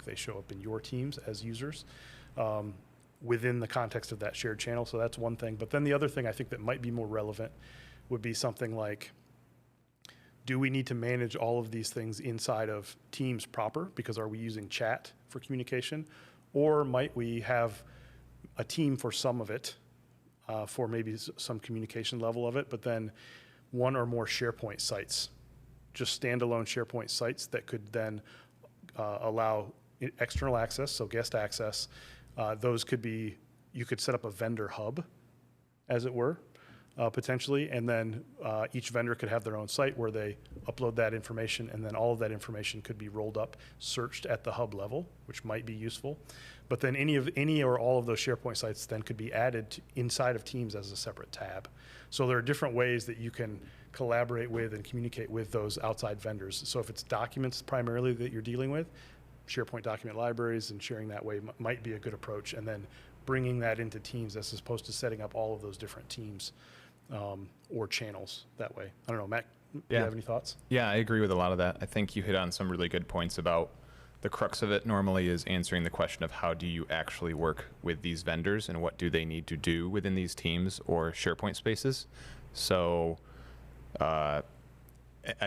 they show up in your teams as users within the context of that shared channel. So that's one thing. But then the other thing I think that might be more relevant would be something like, do we need to manage all of these things inside of Teams proper? Because are we using chat for communication? Or might we have a team for some of it, for maybe some communication level of it, but then one or more SharePoint sites, just standalone SharePoint sites that could then allow external access, so guest access. Those could be, you could set up a vendor hub, as it were, potentially, and then each vendor could have their own site where they upload that information, and then all of that information could be rolled up, searched at the hub level, which might be useful. But then any or all of those SharePoint sites then could be added inside of Teams as a separate tab. So there are different ways that you can collaborate with and communicate with those outside vendors. So if it's documents primarily that you're dealing with, SharePoint document libraries and sharing that way might be a good approach, and then bringing that into Teams as opposed to setting up all of those different teams or channels that way. I don't know, Matt, do you have any thoughts? Yeah, I agree with a lot of that. I think you hit on some really good points about the crux of it normally is answering the question of how do you actually work with these vendors and what do they need to do within these teams or SharePoint spaces. So I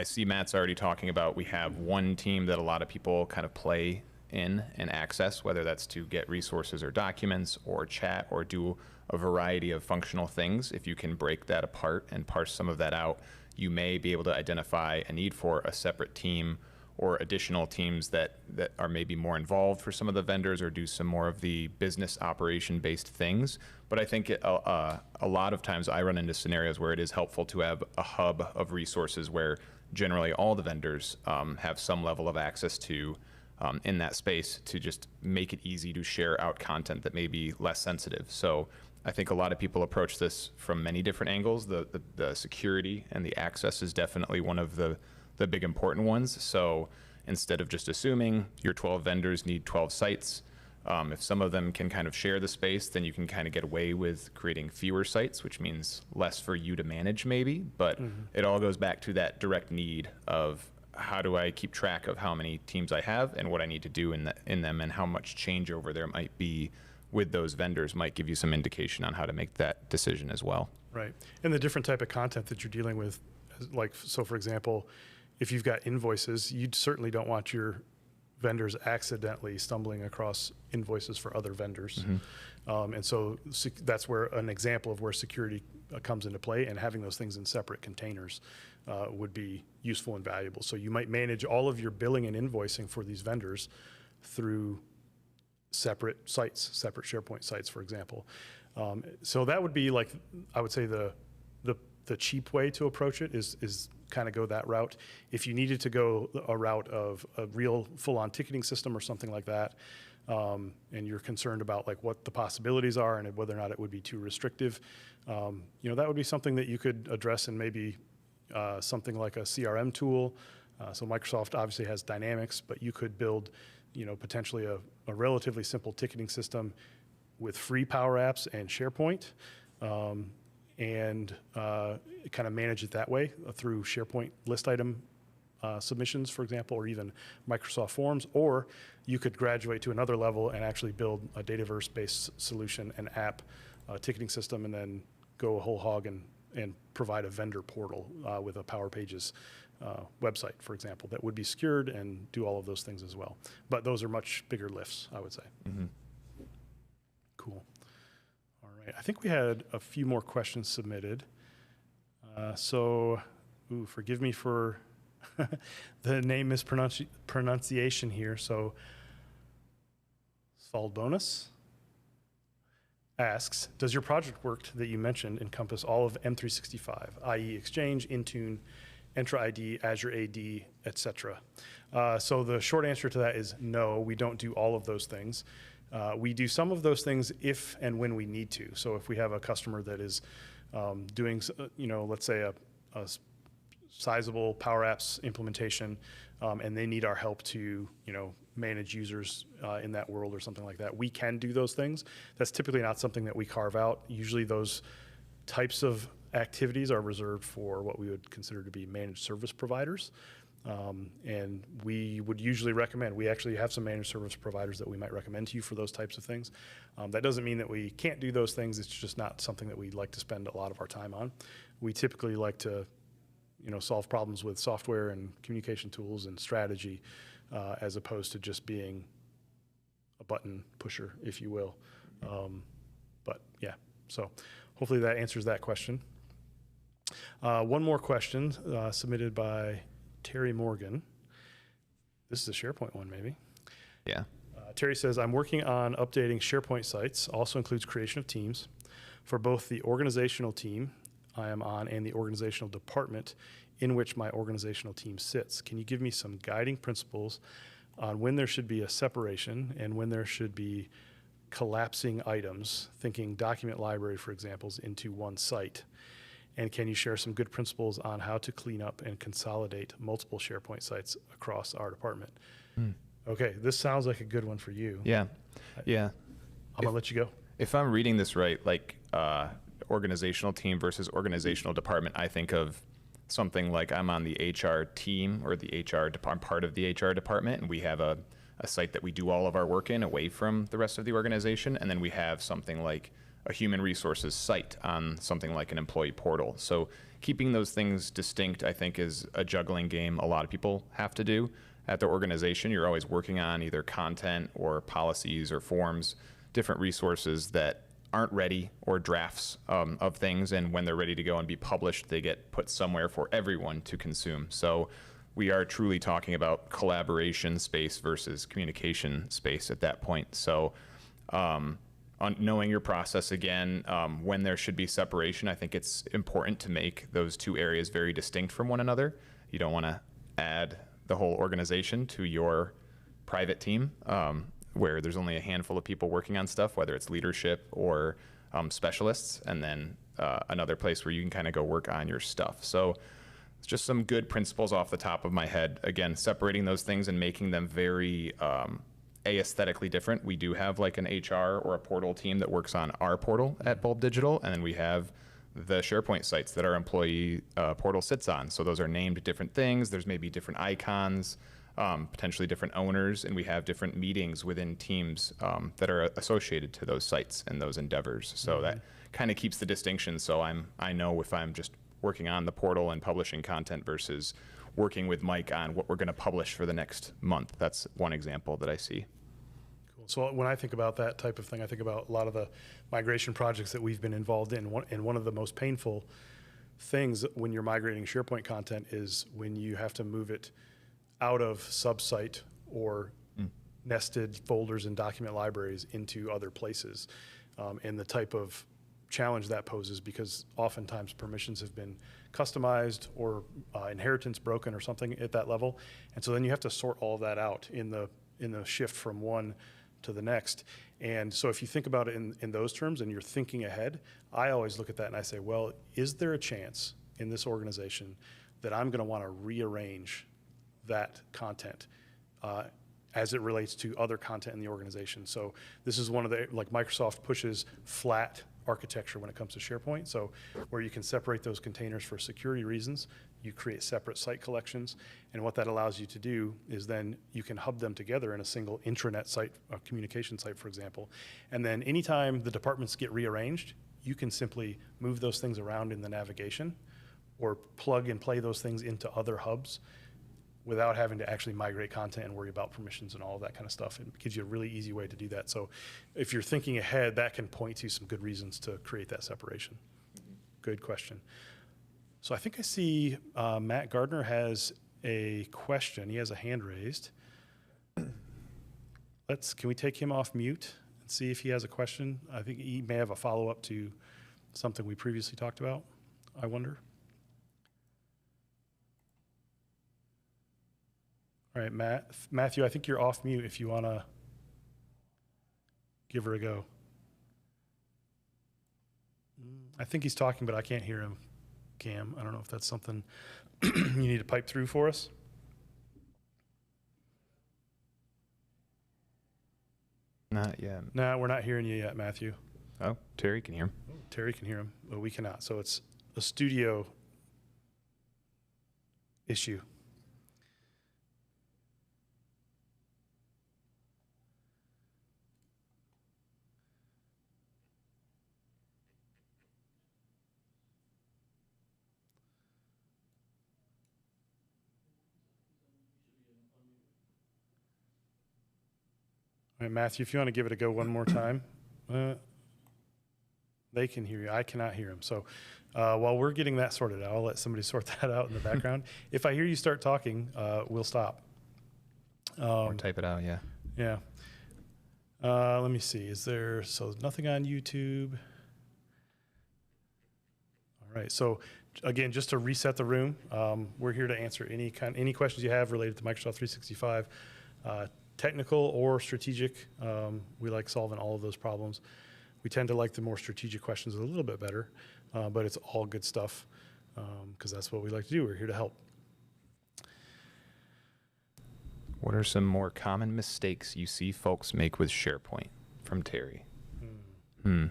see Matt's already talking about we have one team that a lot of people kind of play in and access, whether that's to get resources or documents or chat or do a variety of functional things. If you can break that apart and parse some of that out, you may be able to identify a need for a separate team or additional teams that are maybe more involved for some of the vendors or do some more of the business operation based things. But I think a lot of times I run into scenarios where it is helpful to have a hub of resources where generally all the vendors have some level of access to in that space to just make it easy to share out content that may be less sensitive. So I think a lot of people approach this from many different angles. The security and the access is definitely one of the big important ones. So instead of just assuming your 12 vendors need 12 sites, if some of them can kind of share the space, then you can kind of get away with creating fewer sites, which means less for you to manage maybe. But it all goes back to that direct need of how do I keep track of how many teams I have and what I need to do in them and how much changeover there might be with those vendors might give you some indication on how to make that decision as well. Right. And the different type of content that you're dealing with, like, so for example, if you've got invoices, you certainly don't want your vendors accidentally stumbling across invoices for other vendors. And so that's where an example of where security comes into play, and having those things in separate containers would be useful and valuable. So you might manage all of your billing and invoicing for these vendors through separate sites, separate SharePoint sites, for example. So that would be, like, I would say the cheap way to approach it is kind of go that route. If you needed to go a route of a real full-on ticketing system or something like that, and you're concerned about like what the possibilities are and whether or not it would be too restrictive, that would be something that you could address in maybe something like a CRM tool. So Microsoft obviously has Dynamics, but you could build, potentially a relatively simple ticketing system with free Power Apps and SharePoint, and kind of manage it that way through SharePoint list item submissions, for example, or even Microsoft Forms. Or you could graduate to another level and actually build a Dataverse-based solution, an app, ticketing system, and then go a whole hog and provide a vendor portal with a Power Pages website, for example, that would be secured and do all of those things as well. But those are much bigger lifts, I would say. Cool. All right. I think we had a few more questions submitted. Forgive me for the name mispronunciation here. So Saldonus asks, does your project work that you mentioned encompass all of M365, i.e. Exchange, Intune, Entra ID, Azure AD, etc.? So the short answer to that is no, we don't do all of those things. We do some of those things if and when we need to. So if we have a customer that is doing, let's say a sizable Power Apps implementation, and they need our help to, manage users in that world or something like that, we can do those things. That's typically not something that we carve out. Usually those types of activities are reserved for what we would consider to be managed service providers. And we would usually recommend, we actually have some managed service providers that we might recommend to you for those types of things. That doesn't mean that we can't do those things. It's just not something that we like to spend a lot of our time on. We typically like to, solve problems with software and communication tools and strategy, as opposed to just being a button pusher, if you will. But yeah, so hopefully that answers that question. One more question submitted by Terry Morgan. This is a SharePoint one, maybe. Yeah. Terry says, I'm working on updating SharePoint sites, also includes creation of teams, for both the organizational team I am on and the organizational department in which my organizational team sits. Can you give me some guiding principles on when there should be a separation and when there should be collapsing items, thinking document library, for example, into one site? And can you share some good principles on how to clean up and consolidate multiple SharePoint sites across our department? Okay, this sounds like a good one for you. Yeah. Yeah. I'm gonna let you go. If I'm reading this right, like organizational team versus organizational department, I think of something like I'm on the HR team or the HR, I'm part of the HR department, and we have a site that we do all of our work in away from the rest of the organization. And then we have something like a human resources site on something like an employee portal. So keeping those things distinct, I think, is a juggling game a lot of people have to do at their organization. You're always working on either content or policies or forms, different resources that aren't ready, or drafts of things. And when they're ready to go and be published, they get put somewhere for everyone to consume. So we are truly talking about collaboration space versus communication space at that point. So on knowing your process again, when there should be separation, I think it's important to make those two areas very distinct from one another. You don't want to add the whole organization to your private team, where there's only a handful of people working on stuff, whether it's leadership or specialists, and then another place where you can kind of go work on your stuff. So it's just some good principles off the top of my head. Again, separating those things and making them very aesthetically different. We do have like an HR or a portal team that works on our portal at Bulb Digital, and then we have the SharePoint sites that our employee portal sits on. So those are named different things. There's maybe different icons, potentially different owners, and we have different meetings within teams that are associated to those sites and those endeavors. So that kind of keeps the distinction. So I know if I'm just working on the portal and publishing content versus working with Mike on what we're going to publish for the next month. That's one example that I see. Cool. So when I think about that type of thing, I think about a lot of the migration projects that we've been involved in. And one of the most painful things when you're migrating SharePoint content is when you have to move it out of subsite or nested folders and document libraries into other places. And the type of challenge that poses, because oftentimes permissions have been customized or inheritance broken or something at that level. And so then you have to sort all of that out in the shift from one to the next. And so if you think about it in those terms and you're thinking ahead, I always look at that and I say, well, is there a chance in this organization that I'm going to want to rearrange that content as it relates to other content in the organization? So this is one of the, like Microsoft pushes flat architecture when it comes to SharePoint. So where you can separate those containers for security reasons, you create separate site collections. And what that allows you to do is then you can hub them together in a single intranet site, a communication site, for example. And then anytime the departments get rearranged, you can simply move those things around in the navigation or plug and play those things into other hubs without having to actually migrate content and worry about permissions and all of that kind of stuff. It gives you a really easy way to do that. So if you're thinking ahead, that can point to some good reasons to create that separation. Good question. So I think I see Matt Gardner has a question. He has a hand raised. Can we take him off mute and see if he has a question? I think he may have a follow-up to something we previously talked about, I wonder. All right, Matthew, I think you're off mute if you want to give her a go. I think he's talking, but I can't hear him, Cam. I don't know if that's something you need to pipe through for us. Not yet. No, we're not hearing you yet, Matthew. Oh, Terry can hear him. Oh, Terry can hear him, but we cannot. So it's a studio issue. All right, Matthew, if you want to give it a go one more time. They can hear you. I cannot hear them. So while we're getting that sorted out, I'll let somebody sort that out in the background. If I hear you start talking, we'll stop. Or type it out, yeah. Yeah. Let me see. So nothing on YouTube. All right. So again, just to reset the room, we're here to answer any questions you have related to Microsoft 365, technical or strategic. We like solving all of those problems. We tend to like the more strategic questions a little bit better, but it's all good stuff because that's what we like to do. We're here to help. What are some more common mistakes you see folks make with SharePoint? From Terry. I don't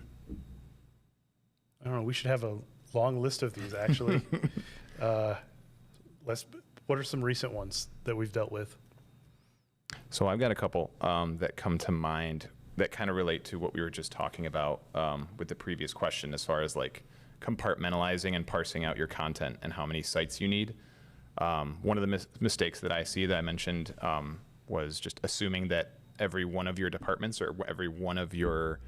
know. We should have a long list of these, actually. What are some recent ones that we've dealt with? So I've got a couple that come to mind that kind of relate to what we were just talking about with the previous question, as far as like compartmentalizing and parsing out your content and how many sites you need. One of the mistakes that I see that I mentioned was just assuming that every one of your departments or every one of your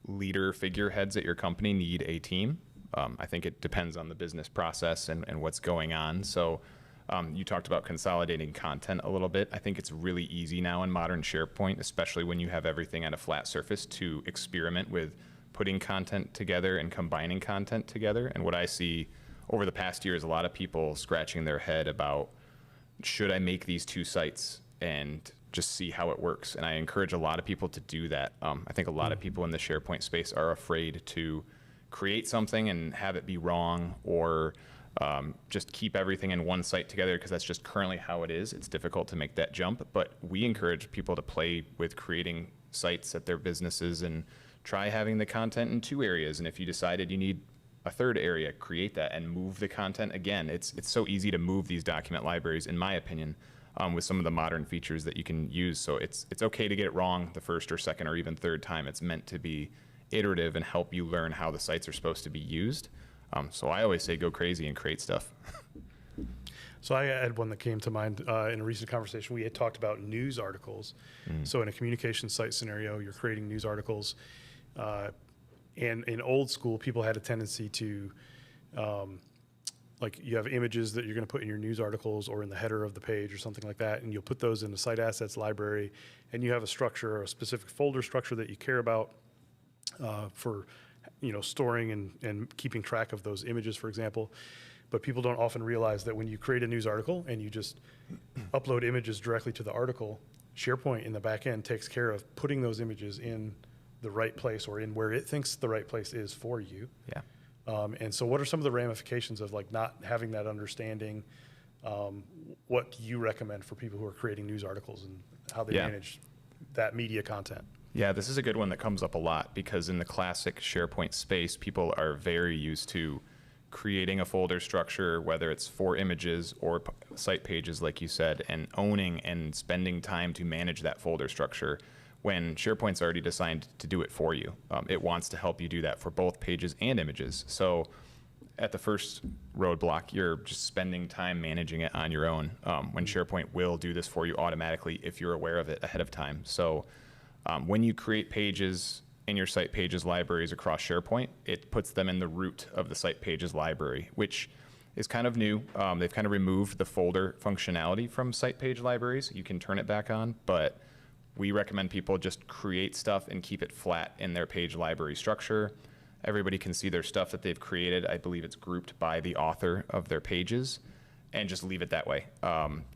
leader figureheads at your company need a team. I think it depends on the business process and what's going on. So you talked about consolidating content a little bit. I think it's really easy now in modern SharePoint, especially when you have everything on a flat surface, to experiment with putting content together and combining content together. And what I see over the past year is a lot of people scratching their head about, should I make these two sites and just see how it works? And I encourage a lot of people to do that. I think a lot of people in the SharePoint space are afraid to create something and have it be wrong, or just keep everything in one site together, because that's just currently how it is. It's difficult to make that jump, but we encourage people to play with creating sites at their businesses and try having the content in two areas. And if you decided you need a third area, create that and move the content. Again, it's so easy to move these document libraries, in my opinion, with some of the modern features that you can use. So it's okay to get it wrong the first or second or even third time. It's meant to be iterative and help you learn how the sites are supposed to be used. So I always say go crazy and create stuff. So I had one that came to mind in a recent conversation. We had talked about news articles. So in a communication site scenario, you're creating news articles. And in old school, people had a tendency to, like, you have images that you're going to put in your news articles or in the header of the page or something like that, and you'll put those in the site assets library, and you have a structure or a specific folder structure that you care about for, storing and keeping track of those images, for example. But people don't often realize that when you create a news article and you just upload images directly to the article, SharePoint in the back end takes care of putting those images in the right place or in where it thinks the right place is for you. Yeah. And so what are some of the ramifications of like not having that understanding? What do you recommend for people who are creating news articles and how they manage that media content? Yeah, this is a good one that comes up a lot, because in the classic SharePoint space, people are very used to creating a folder structure, whether it's for images or site pages, like you said, and owning and spending time to manage that folder structure, when SharePoint's already designed to do it for you. It wants to help you do that for both pages and images. So at the first roadblock, you're just spending time managing it on your own, when SharePoint will do this for you automatically if you're aware of it ahead of time. So when you create pages in your site pages libraries across SharePoint, it puts them in the root of the site pages library, which is kind of new. They've kind of removed the folder functionality from site page libraries. You can turn it back on, but we recommend people just create stuff and keep it flat in their page library structure. Everybody can see their stuff that they've created. I believe it's grouped by the author of their pages, and just leave it that way.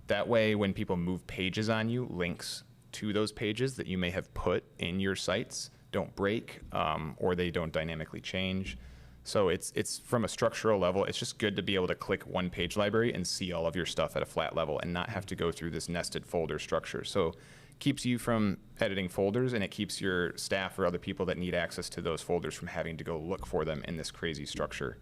That way, when people move pages on you, links to those pages that you may have put in your sites don't break, or they don't dynamically change. So it's from a structural level, it's just good to be able to click one page library and see all of your stuff at a flat level and not have to go through this nested folder structure. So keeps you from editing folders, and it keeps your staff or other people that need access to those folders from having to go look for them in this crazy structure.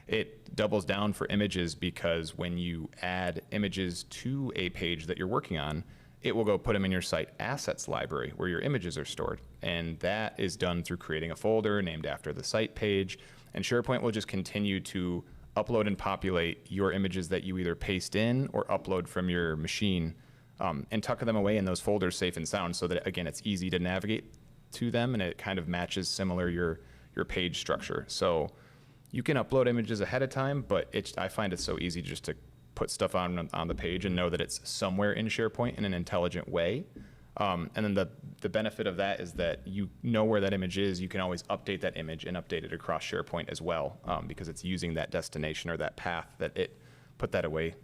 It doubles down for images, because when you add images to a page that you're working on, it will go put them in your site assets library where your images are stored. And that is done through creating a folder named after the site page. And SharePoint will just continue to upload and populate your images that you either paste in or upload from your machine and tuck them away in those folders safe and sound so that, again, it's easy to navigate to them and it kind of matches similar your page structure. So you can upload images ahead of time, but I find it so easy just to put stuff on the page and know that it's somewhere in SharePoint in an intelligent way. And then the benefit of that is that you know where that image is. You can always update that image and update it across SharePoint as well, because it's using that destination or that path that it put that away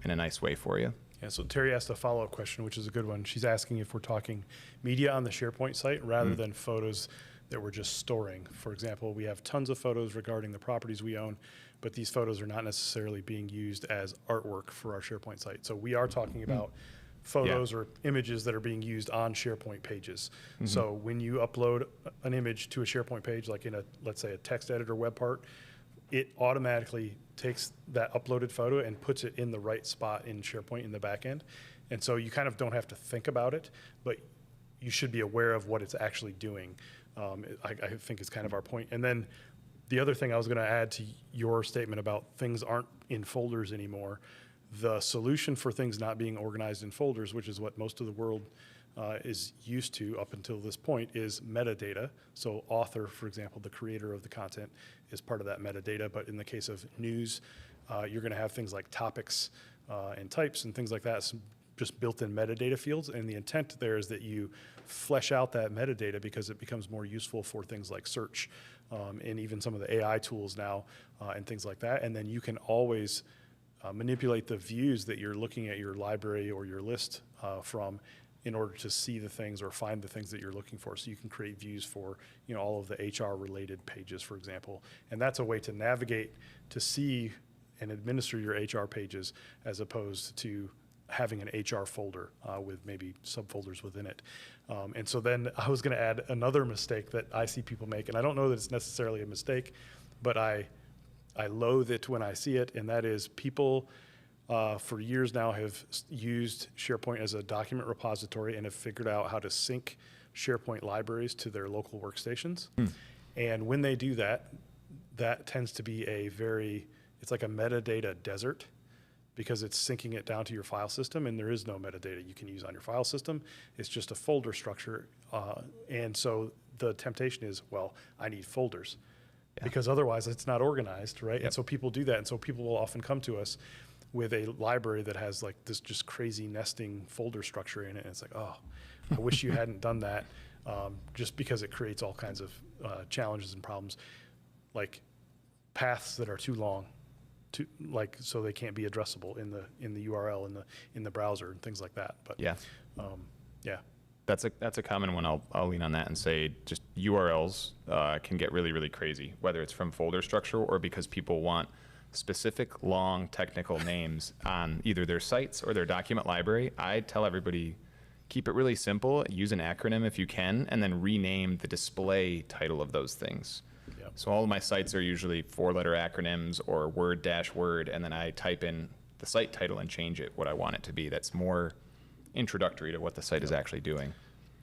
in a nice way for you. Yeah, so Terry asked a follow-up question, which is a good one. She's asking if we're talking media on the SharePoint site rather than photos that we're just storing. For example, we have tons of photos regarding the properties we own, but these photos are not necessarily being used as artwork for our SharePoint site. So we are talking about photos or images that are being used on SharePoint pages. So when you upload an image to a SharePoint page, like in let's say a text editor web part, it automatically takes that uploaded photo and puts it in the right spot in SharePoint in the back end. And so you kind of don't have to think about it, but you should be aware of what it's actually doing. I think is kind of our point. And then the other thing I was going to add to your statement about things aren't in folders anymore, the solution for things not being organized in folders, which is what most of the world is used to up until this point, is metadata. So author, for example, the creator of the content is part of that metadata. But in the case of news, you're going to have things like topics and types and things like that, some just built-in metadata fields. And the intent there is that you flesh out that metadata because it becomes more useful for things like search and even some of the AI tools now and things like that. And then you can always manipulate the views that you're looking at your library or your list from in order to see the things or find the things that you're looking for. So you can create views for, you know, all of the HR related pages, for example. And that's a way to navigate to see and administer your HR pages as opposed to having an HR folder with maybe subfolders within it. And so then I was going to add another mistake that I see people make, and I don't know that it's necessarily a mistake, but I loathe it when I see it, and that is people for years now have used SharePoint as a document repository and have figured out how to sync SharePoint libraries to their local workstations. And when they do that, that tends to be it's like a metadata desert, because it's syncing it down to your file system, and there is no metadata you can use on your file system. It's just a folder structure. And so the temptation is, well, I need folders because otherwise it's not organized, right? And so people do that. And so people will often come to us with a library that has like this just crazy nesting folder structure in it. And it's like, oh, I wish you hadn't done that, just because it creates all kinds of challenges and problems, like paths that are too long, so they can't be addressable in the URL in the browser and things like that. But that's a common one. I'll lean on that and say just URLs can get really, really crazy, whether it's from folder structure or because people want specific long technical names on either their sites or their document library. I tell everybody, keep it really simple, use an acronym if you can, and then rename the display title of those things. So all of my sites are usually 4-letter acronyms or word-word, and then I type in the site title and change it what I want it to be. That's more introductory to what the site is actually doing.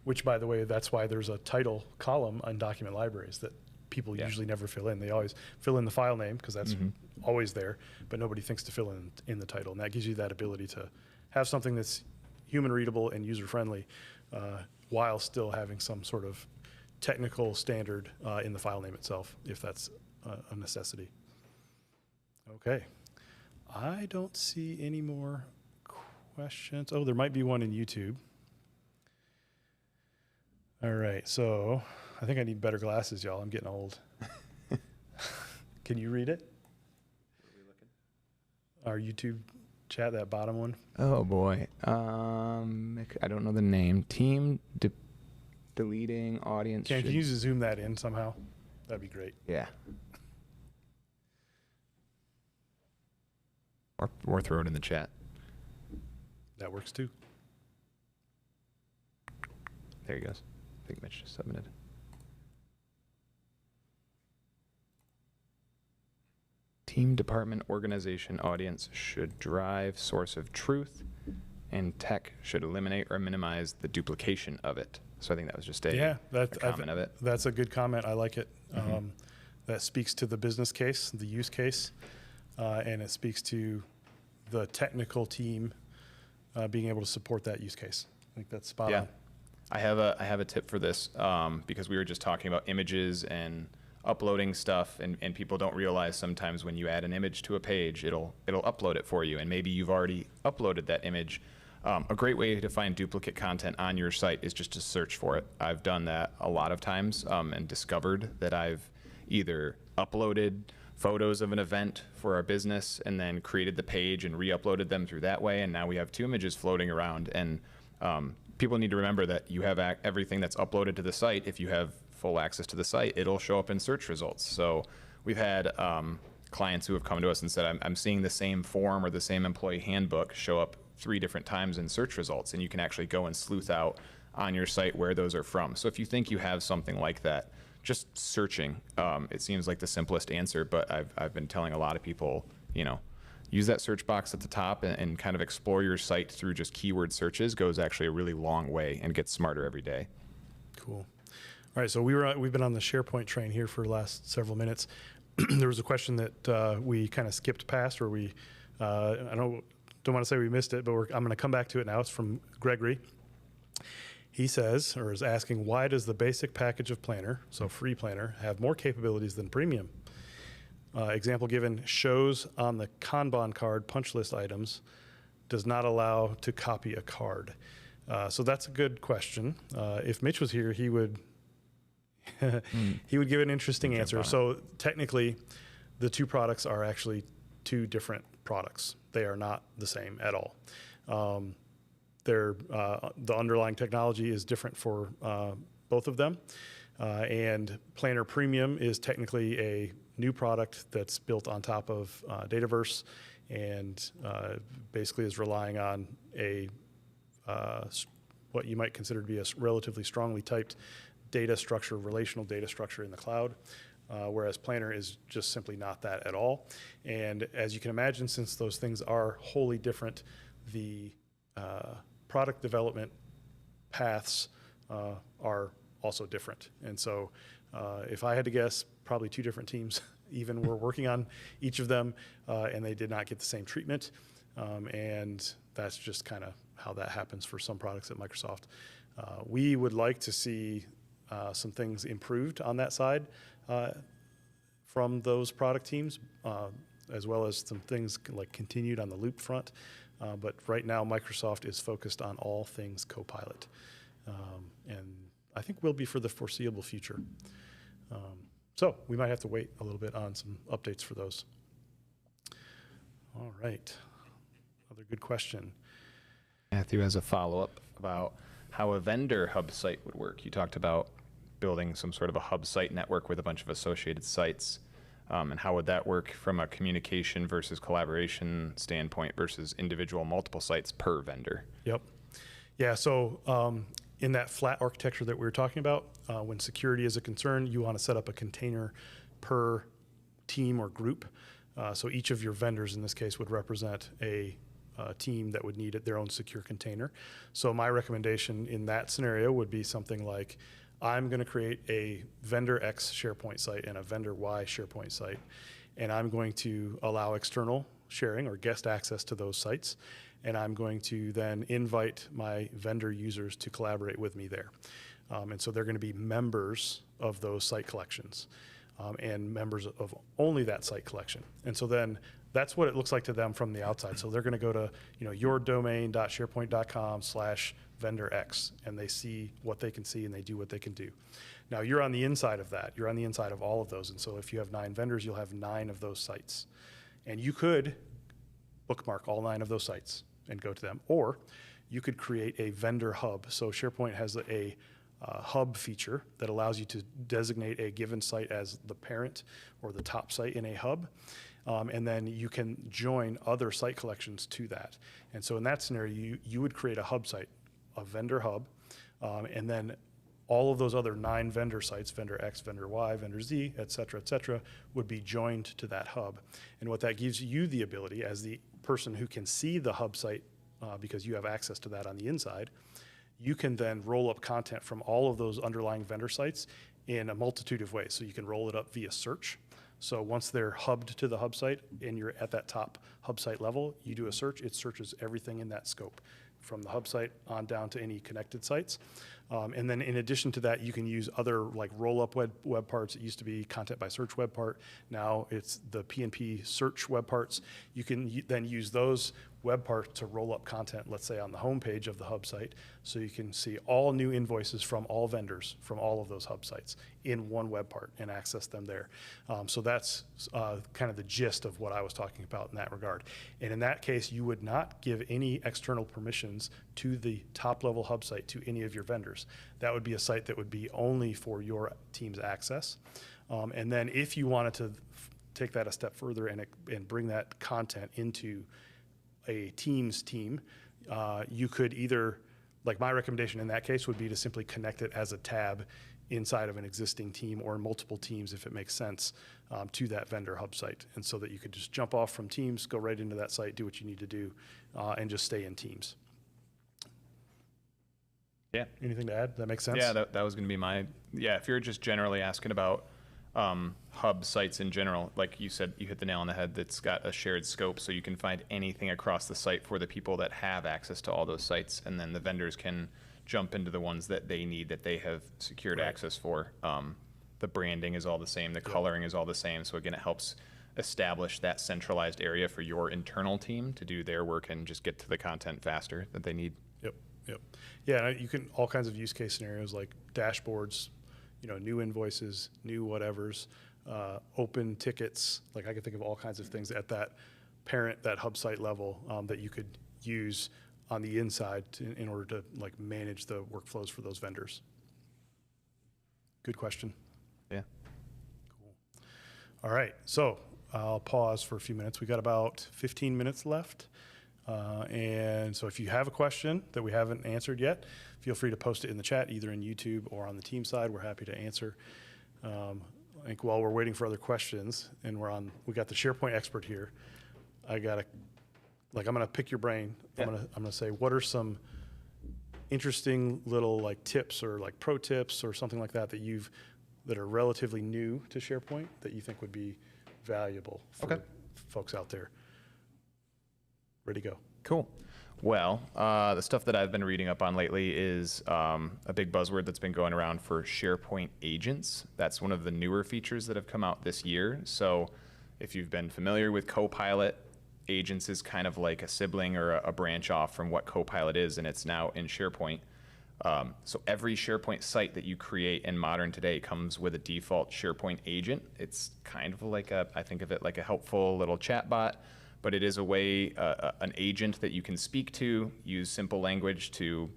Which, by the way, that's why there's a title column on document libraries that people usually never fill in. They always fill in the file name because that's always there, but nobody thinks to fill in the title. And that gives you that ability to have something that's human readable and user-friendly while still having some sort of technical standard in the file name itself, if that's a necessity. Okay. I don't see any more questions. Oh, there might be one in YouTube. All right, so I think I need better glasses, y'all. I'm getting old. Can you read it? Our YouTube chat, that bottom one. Oh boy, I don't know the name. Deleting audience. Can you zoom that in somehow? That'd be great. Yeah. Or throw it in the chat. That works too. There he goes. I think Mitch just submitted. Team, department, organization, audience should drive source of truth, and tech should eliminate or minimize the duplication of it. So I think that was just a comment of it. That's a good comment. I like it. That speaks to the business case, the use case, and it speaks to the technical team being able to support that use case. I think that's spot Yeah. on. I have a tip for this because we were just talking about images and uploading stuff, and people don't realize sometimes when you add an image to a page, it'll upload it for you, and maybe you've already uploaded that image. A great way to find duplicate content on your site is just to search for it. I've done that a lot of times and discovered that I've either uploaded photos of an event for our business and then created the page and re-uploaded them through that way, and now we have two images floating around. And people need to remember that you have everything that's uploaded to the site. If you have full access to the site, it'll show up in search results. So we've had clients who have come to us and said, I'm seeing the same form or the same employee handbook show up 3 different times in search results, and you can actually go and sleuth out on your site where those are from. So if you think you have something like that, just searching, it seems like the simplest answer, but I've been telling a lot of people, use that search box at the top and kind of explore your site through just keyword searches goes actually a really long way and gets smarter every day. Cool. All right, so we've been on the SharePoint train here for the last several minutes. There was a question that we kind of skipped past, or I don't want to say we missed it, but I'm going to come back to it now. It's from Gregory. He says, or is asking, why does the basic package of Planner, so free Planner, have more capabilities than Premium? Example given, shows on the Kanban card punch list items, does not allow to copy a card. So that's a good question. If Mitch was here, he would he would give an interesting answer. So technically, the two products are actually two different products. They are not the same at all. The underlying technology is different for both of them. And Planner Premium is technically a new product that's built on top of Dataverse and basically is relying on what you might consider to be a relatively strongly typed data structure, relational data structure in the cloud. Whereas Planner is just simply not that at all. And as you can imagine, since those things are wholly different, the product development paths are also different. And so if I had to guess, probably 2 different teams even were working on each of them, and they did not get the same treatment. And that's just kind of how that happens for some products at Microsoft. We would like to see some things improved on that side from those product teams, as well as some things like continued on the Loop front. But right now, Microsoft is focused on all things Copilot. And I think will be for the foreseeable future. So we might have to wait a little bit on some updates for those. All right. Another good question. Matthew has a follow-up about how a vendor hub site would work. You talked about building some sort of a hub site network with a bunch of associated sites. And how would that work from a communication versus collaboration standpoint versus individual multiple sites per vendor? Yep. Yeah, so in that flat architecture that we were talking about, when security is a concern, you want to set up a container per team or group. So each of your vendors in this case would represent a team that would need their own secure container. So my recommendation in that scenario would be something like, I'm going to create a vendor X SharePoint site and a vendor Y SharePoint site, and I'm going to allow external sharing or guest access to those sites, and I'm going to then invite my vendor users to collaborate with me there. And so they're going to be members of those site collections and members of only that site collection. And so then that's what it looks like to them from the outside. So they're going to go to yourdomain.sharepoint.com/vendor X, and they see what they can see and they do what they can do. Now you're on the inside of that. You're on the inside of all of those. And so if you have 9 vendors, you'll have 9 of those sites. And you could bookmark all 9 of those sites and go to them. Or you could create a vendor hub. So SharePoint has a hub feature that allows you to designate a given site as the parent or the top site in a hub. And then you can join other site collections to that. And so in that scenario, you would create a hub site, a vendor hub, and then all of those other 9 vendor sites, vendor X, vendor Y, vendor Z, et cetera, would be joined to that hub. And what that gives you the ability as the person who can see the hub site, because you have access to that on the inside, you can then roll up content from all of those underlying vendor sites in a multitude of ways. So you can roll it up via search. So once they're hubbed to the hub site and you're at that top hub site level, you do a search, it searches everything in that scope. from the hub site on down to any connected sites. And then in addition to that, you can use other like roll-up web parts. It used to be content by search web part. Now it's the PNP search web parts. You can then use those web parts to roll up content, let's say on the home page of the hub site. So you can see all new invoices from all vendors from all of those hub sites in one web part and access them there. So that's kind of the gist of what I was talking about in that regard. And in that case, you would not give any external permissions to the top level hub site to any of your vendors. That would be a site that would be only for your team's access. And then if you wanted to take that a step further and bring that content into a Teams team, you could either, like my recommendation in that case would be to simply connect it as a tab inside of an existing team or multiple teams if it makes sense to that vendor hub site. And so that you could just jump off from Teams, go right into that site, do what you need to do, and just stay in Teams. Yeah. Anything to add? Does that make sense? Yeah, that was going to be if you're just generally asking about hub sites in general, like you said, you hit the nail on the head. That's got a shared scope, so you can find anything across the site for the people that have access to all those sites, and then the vendors can jump into the ones that they need, that they have secured access for. The branding is all the same, the coloring is all the same, so again, it helps establish that centralized area for your internal team to do their work and just get to the content faster that they need. Yep. Yeah, and you can, all kinds of use case scenarios like dashboards, new invoices, new whatevers, open tickets. Like I could think of all kinds of things at that parent, that hub site level that you could use on the inside in order to like manage the workflows for those vendors. Good question. Yeah. Cool. All right, so I'll pause for a few minutes. We got about 15 minutes left. And so if you have a question that we haven't answered yet, feel free to post it in the chat, either in YouTube or on the team side. We're happy to answer. I think while we're waiting for other questions, and we got the SharePoint expert here, I'm gonna pick your brain. Yeah. I'm gonna say, what are some interesting little like tips or like pro tips or something like that that are relatively new to SharePoint that you think would be valuable for folks out there? Ready to go. Cool. Well, the stuff that I've been reading up on lately is a big buzzword that's been going around for SharePoint agents. That's one of the newer features that have come out this year. So if you've been familiar with Copilot, agents is kind of like a sibling or a branch off from what Copilot is, and it's now in SharePoint. So every SharePoint site that you create in modern today comes with a default SharePoint agent. It's kind of like I think of it like a helpful little chat bot, but it is a way, an agent that you can speak to, use simple language to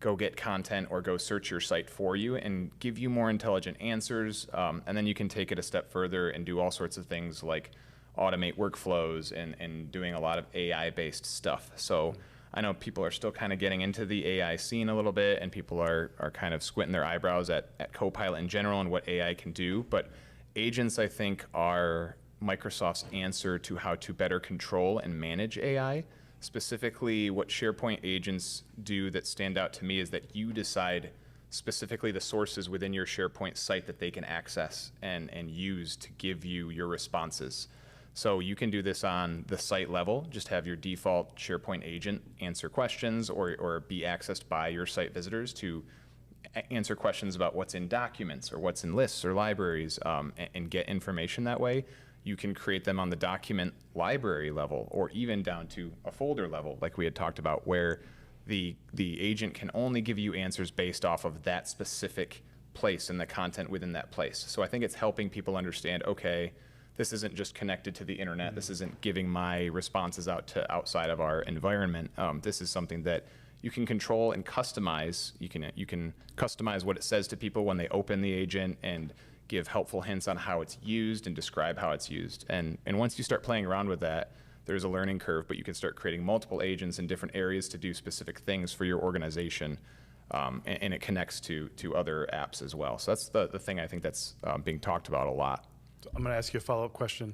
go get content or go search your site for you and give you more intelligent answers. And then you can take it a step further and do all sorts of things like automate workflows and doing a lot of AI-based stuff. So I know people are still kind of getting into the AI scene a little bit, and people are kind of squinting their eyebrows at Copilot in general and what AI can do. But agents, I think, are Microsoft's answer to how to better control and manage AI. Specifically, what SharePoint agents do that stand out to me is that you decide specifically the sources within your SharePoint site that they can access and use to give you your responses. So you can do this on the site level, just have your default SharePoint agent answer questions or be accessed by your site visitors to answer questions about what's in documents or what's in lists or libraries and get information that way. You can create them on the document library level or even down to a folder level, like we had talked about, where the agent can only give you answers based off of that specific place and the content within that place. So I think it's helping people understand, okay, this isn't just connected to the internet. This isn't giving my responses out to outside of our environment. This is something that you can control and customize. You can customize what it says to people when they open the agent and give helpful hints on how it's used and describe how it's used. And once you start playing around with that, there's a learning curve, but you can start creating multiple agents in different areas to do specific things for your organization. And it connects to other apps as well. So that's the thing I think that's being talked about a lot. So I'm going to ask you a follow-up question.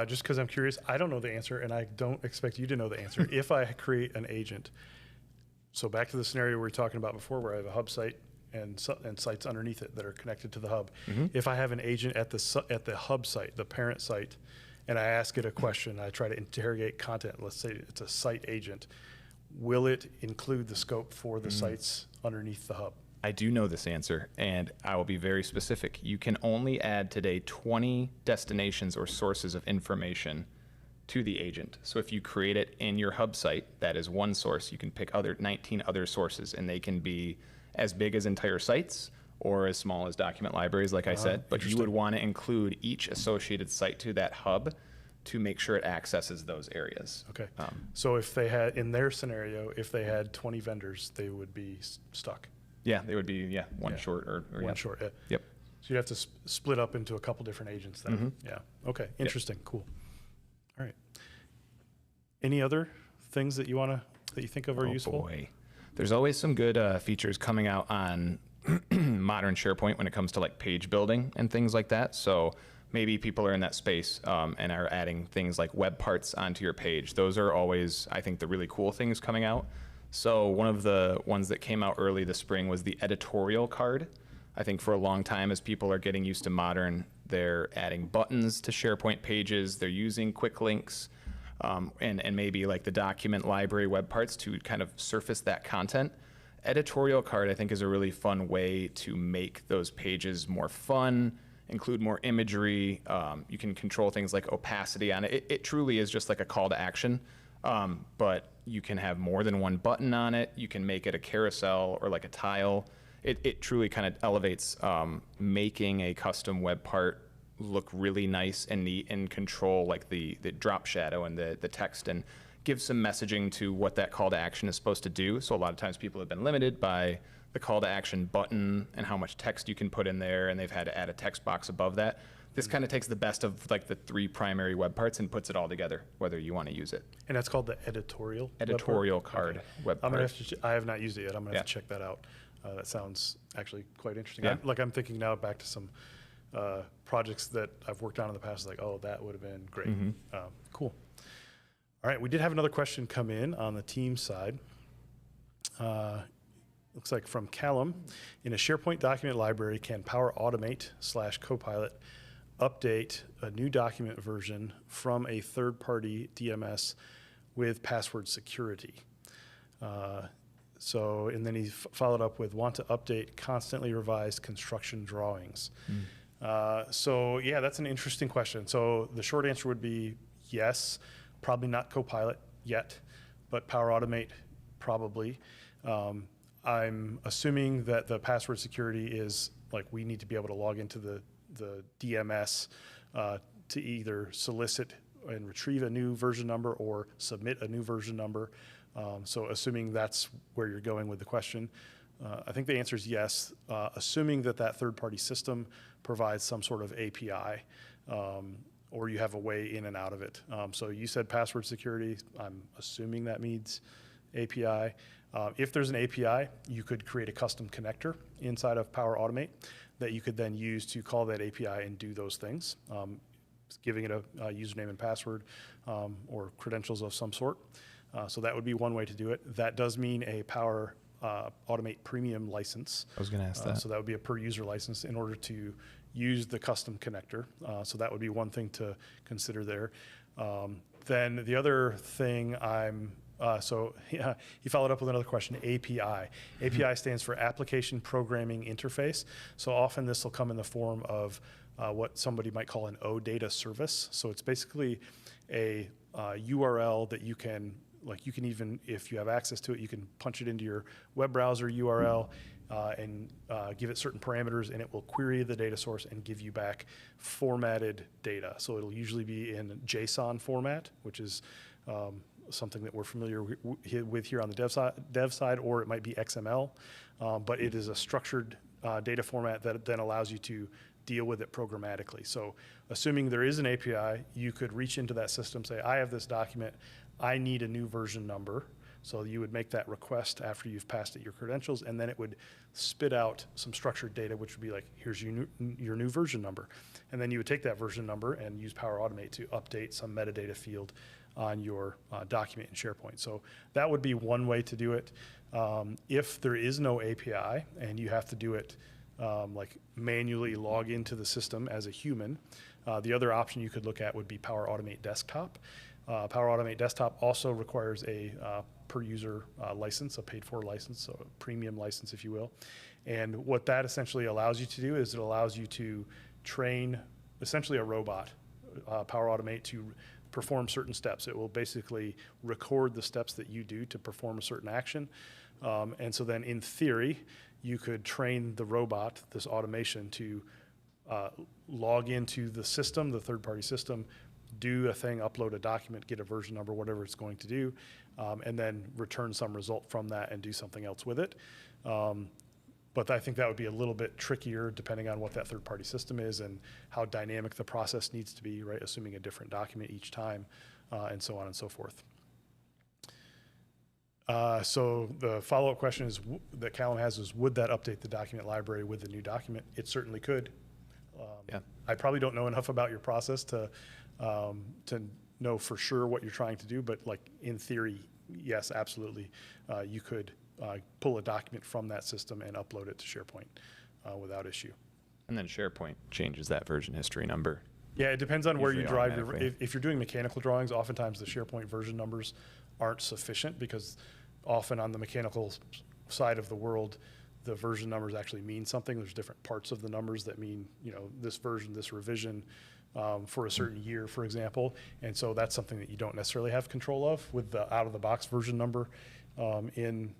Just because I'm curious, I don't know the answer, and I don't expect you to know the answer. If I create an agent, so back to the scenario we were talking about before where I have a hub site and sites underneath it that are connected to the hub. If I have an agent at the hub site, the parent site, and I ask it a question, I try to interrogate content, let's say it's a site agent, will it include the scope for the sites underneath the hub? I do know this answer, and I will be very specific. You can only add today 20 destinations or sources of information to the agent. So if you create it in your hub site, that is one source. You can pick 19 other sources, and they can be as big as entire sites or as small as document libraries, like I said. But you would want to include each associated site to that hub to make sure it accesses those areas. Okay. So if they had, in their scenario, if they had 20 vendors, they would be stuck. Yeah, they would be, one short or One yeah. short. Yeah. Yep. So you'd have to split up into a couple different agents then. Yeah. Okay. Interesting. Cool. All right. Any other things that you think of are useful? Boy. There's always some good features coming out on modern SharePoint when it comes to like page building and things like that. So maybe people are in that space and are adding things like web parts onto your page. Those are always, I think, the really cool things coming out. So one of the ones that came out early this spring was the editorial card. I think for a long time, as people are getting used to modern, they're adding buttons to SharePoint pages. They're using quick links and maybe like the document library web parts to kind of surface that content. Editorial card, I think, is a really fun way to make those pages more fun, include more imagery. You can control things like opacity on it. It truly is just like a call to action, but you can have more than one button on it. You can make it a carousel or like a tile. It truly kind of elevates making a custom web part look really nice and neat and control like the drop shadow and the text and give some messaging to what that call to action is supposed to do. So a lot of times people have been limited by the call to action button and how much text you can put in there, and they've had to add a text box above that. This kind of takes the best of like the three primary web parts and puts it all together, whether you want to use it. And that's called the editorial Card Okay. web I'm part. gonna have to. I have not used it yet. I'm gonna have to check that out. That sounds actually quite interesting. Yeah. I'm thinking now back to some projects that I've worked on in the past. Like, oh, that would have been great. Cool. All right, we did have another question come in on the team side. Looks like from Callum. In a SharePoint document library, can Power Automate / Copilot update a new document version from a third-party DMS with password security? And then he followed up with want to update constantly revised construction drawings. Yeah, that's an interesting question. So the short answer would be yes, probably not Copilot yet, but Power Automate probably. I'm assuming that the password security is like we need to be able to log into the DMS to either solicit and retrieve a new version number or submit a new version number. So assuming that's where you're going with the question, I think the answer is yes, assuming that third-party system provides some sort of API or you have a way in and out of it. So you said password security. I'm assuming that means API. If there's an API, you could create a custom connector inside of Power Automate that you could then use to call that API and do those things, giving it a username and password or credentials of some sort. So that would be one way to do it. That does mean a Power Automate Premium license. I was going to ask that. So that would be a per user license in order to use the custom connector. So that would be one thing to consider there. Then the other thing he followed up with another question, API. API stands for Application Programming Interface. So often this will come in the form of what somebody might call an OData service. So it's basically a URL that you can even, if you have access to it, you can punch it into your web browser URL and give it certain parameters, and it will query the data source and give you back formatted data. So it'll usually be in JSON format, which is something that we're familiar with here on the dev side, or it might be XML, but it is a structured data format that then allows you to deal with it programmatically. So assuming there is an API, you could reach into that system, say, I have this document, I need a new version number. So you would make that request after you've passed it your credentials, and then it would spit out some structured data, which would be like, here's your new version number. And then you would take that version number and use Power Automate to update some metadata field on your document in SharePoint. So that would be one way to do it. If there is no API and you have to do it like manually log into the system as a human, the other option you could look at would be Power Automate Desktop. Power Automate Desktop also requires a per user license, a paid for license, so a premium license, if you will. And what that essentially allows you to do is it allows you to train essentially a robot, Power Automate, to perform certain steps. It will basically record the steps that you do to perform a certain action. And so then in theory, you could train the robot, this automation, to log into the system, the third-party system, do a thing, upload a document, get a version number, whatever it's going to do, and then return some result from that and do something else with it. But I think that would be a little bit trickier depending on what that third-party system is and how dynamic the process needs to be, right? Assuming a different document each time, and so on and so forth. So the follow-up question is that Callum has is, would that update the document library with the new document? It certainly could. Yeah. I probably don't know enough about your process to know for sure what you're trying to do, but like in theory, yes, absolutely. You could pull a document from that system and upload it to SharePoint without issue. And then SharePoint changes that version history number. Yeah, it depends on where you Usually drive your, automatically. if you're doing mechanical drawings, oftentimes the SharePoint version numbers aren't sufficient because often on the mechanical side of the world, the version numbers actually mean something. There's different parts of the numbers that mean, you know, this version, this revision for a certain year, for example. And so that's something that you don't necessarily have control of with the out-of-the-box version number in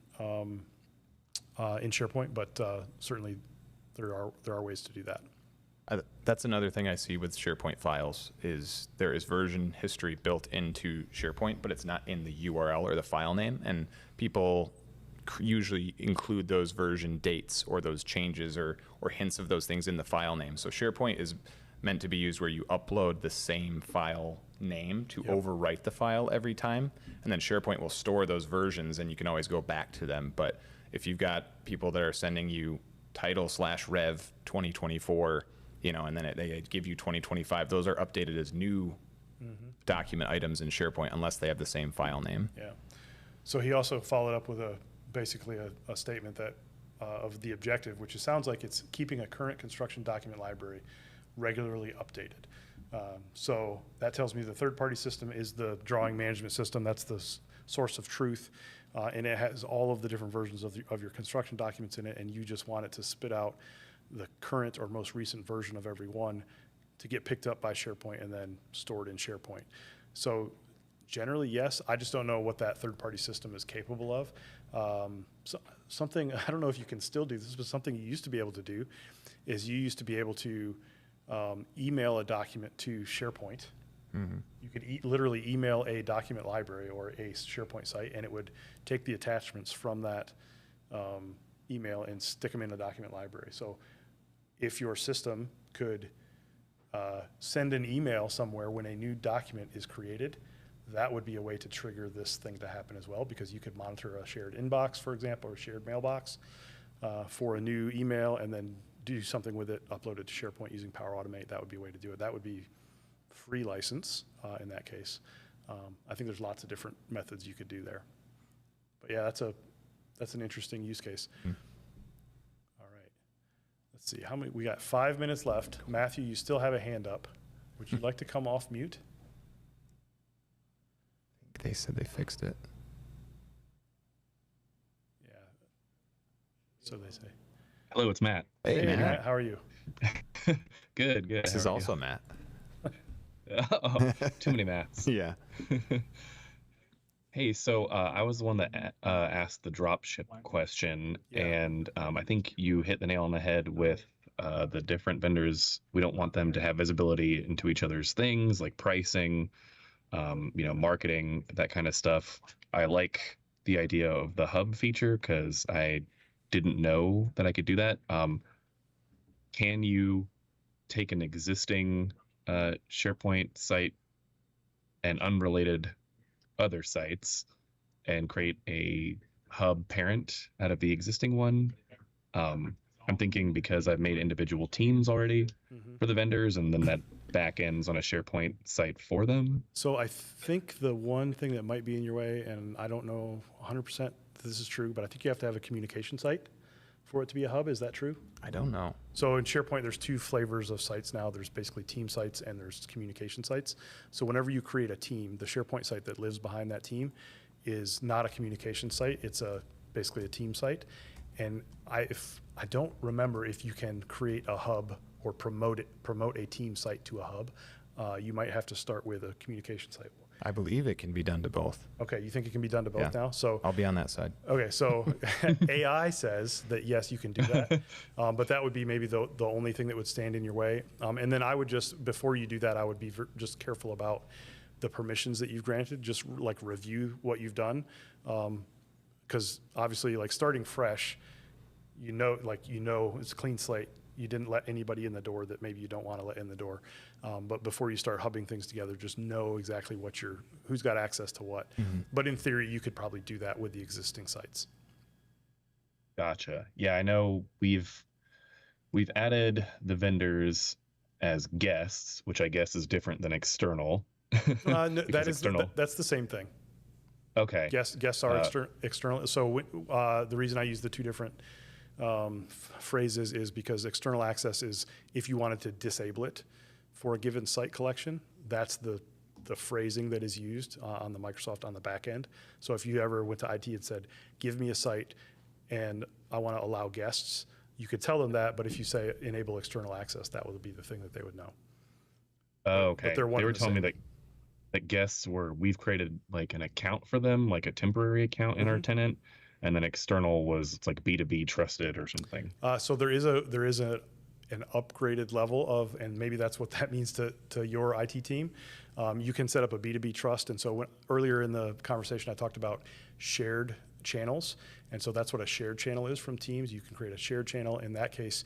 SharePoint, but certainly there are ways to do that. That's another thing I see with SharePoint files is there is version history built into SharePoint, but it's not in the URL or the file name. And people usually include those version dates or those changes or hints of those things in the file name. So SharePoint is meant to be used where you upload the same file name to overwrite the file every time. And then SharePoint will store those versions and you can always go back to them. But if you've got people that are sending you title/rev 2024, you know, and then they give you 2025, those are updated as new document items in SharePoint unless they have the same file name. Yeah. So he also followed up with basically a statement that of the objective, which sounds like it's keeping a current construction document library regularly updated. So that tells me the third-party system is the drawing management system. That's the source of truth, and it has all of the different versions of your construction documents in it, and you just want it to spit out the current or most recent version of every one to get picked up by SharePoint and then stored in SharePoint. So generally, yes. I just don't know what that third-party system is capable of. Something, I don't know if you can still do this, but something you used to be able to do is you used to be able to email a document to SharePoint. You could literally email a document library or a SharePoint site, and it would take the attachments from that email and stick them in a document library. So if your system could send an email somewhere when a new document is created, that would be a way to trigger this thing to happen as well, because you could monitor a shared inbox, for example, or shared mailbox for a new email and then do something with it, upload it to SharePoint using Power Automate. That would be a way to do it. That would be free license in that case. I think there's lots of different methods you could do there. But yeah, that's an interesting use case. All right. Let's see, we got 5 minutes left. Matthew, you still have a hand up. Would you like to come off mute? They said they fixed it. Yeah. So they say. Hello, it's Matt. Hey, Matt, how are you? Good. This is also Matt. Oh, too many Matts. Yeah. Hey, so I was the one that asked the dropship question, and I think you hit the nail on the head with the different vendors. We don't want them to have visibility into each other's things, like pricing, marketing, that kind of stuff. I like the idea of the hub feature because I didn't know that I could do that. Can you take an existing SharePoint site and unrelated other sites and create a hub parent out of the existing one? I'm thinking because I've made individual teams already for the vendors, and then that back ends on a SharePoint site for them. So I think the one thing that might be in your way, and I don't know 100% that this is true, but I think you have to have a communication site for it to be a hub. Is that true? I don't know. So in SharePoint, there's two flavors of sites now. There's basically team sites and there's communication sites. So whenever you create a team, the SharePoint site that lives behind that team is not a communication site. It's basically a team site. And I don't remember if you can create a hub or promote a team site to a hub. You might have to start with a communication site. I believe it can be done to both. Okay, you think it can be done to both now? So I'll be on that side. okay, so AI says that yes, you can do that, but that would be maybe the only thing that would stand in your way. And then I would just, before you do that, I would be just careful about the permissions that you've granted. Just like review what you've done, because obviously, like starting fresh, you know it's a clean slate. You didn't let anybody in the door that maybe you don't want to let in the door. But before you start hubbing things together, just know exactly who's got access to what. Mm-hmm. But in theory, you could probably do that with the existing sites. Gotcha. Yeah, I know we've added the vendors as guests, which I guess is different than external. No, Because external. that's the same thing. Okay. Guests are external. So the reason I use the two different phrases is because external access is if you wanted to disable it for a given site collection. That's the phrasing that is used on the Microsoft on the back end. So if you ever went to IT and said, give me a site and I want to allow guests, you could tell them that, but if you say enable external access, that would be the thing that they would know. Oh, okay. But they're one They were and the telling me same. that guests we've created like an account for them, like a temporary account in our tenant, and then external was it's like B2B trusted or something. So there is an upgraded level of, and maybe that's what that means to your IT team. You can set up a B2B trust. And so earlier in the conversation, I talked about shared channels. And so that's what a shared channel is from Teams. You can create a shared channel. In that case,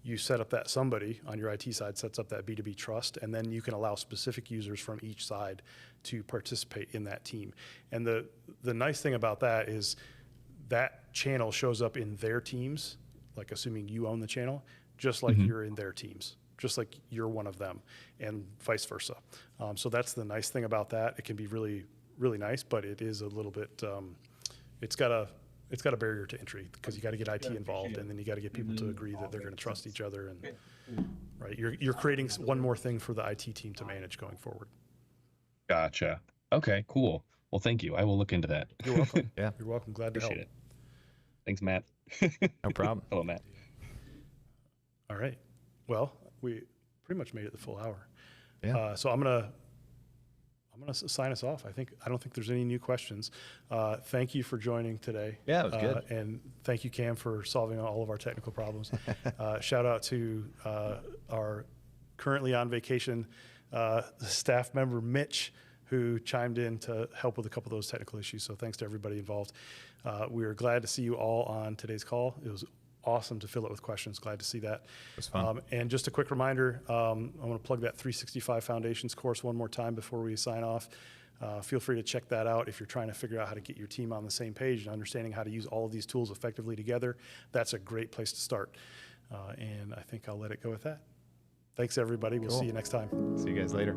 you set up that somebody on your IT side sets up that B2B trust, and then you can allow specific users from each side to participate in that team. And the nice thing about that is that channel shows up in their teams, like assuming you own the channel, just like you're in their teams, just like you're one of them, and vice versa. So that's the nice thing about that. It can be really, really nice, but it is a little bit, it's got a barrier to entry because you got to get IT involved, and then you got to get people to agree that they're going to trust each other. And right, you're creating one more thing for the IT team to manage going forward. Gotcha. Okay, cool. Well, thank you. I will look into that. You're welcome. Yeah. You're welcome. Glad to help. Appreciate it. Thanks, Matt. No problem. Hello, Matt. All right. Well, we pretty much made it the full hour. Yeah. So I'm gonna sign us off. I don't think there's any new questions. Thank you for joining today. Yeah, it was good. And thank you, Cam, for solving all of our technical problems. Shout out to our currently on vacation staff member, Mitch, who chimed in to help with a couple of those technical issues. So thanks to everybody involved. We are glad to see you all on today's call. It was awesome to fill it with questions. Glad to see that. It was fun. And just a quick reminder, I'm going to plug that 365 Foundations course one more time before we sign off. Feel free to check that out if you're trying to figure out how to get your team on the same page and understanding how to use all of these tools effectively together. That's a great place to start. And I think I'll let it go with that. Thanks, everybody. We'll see you next time. See you guys later.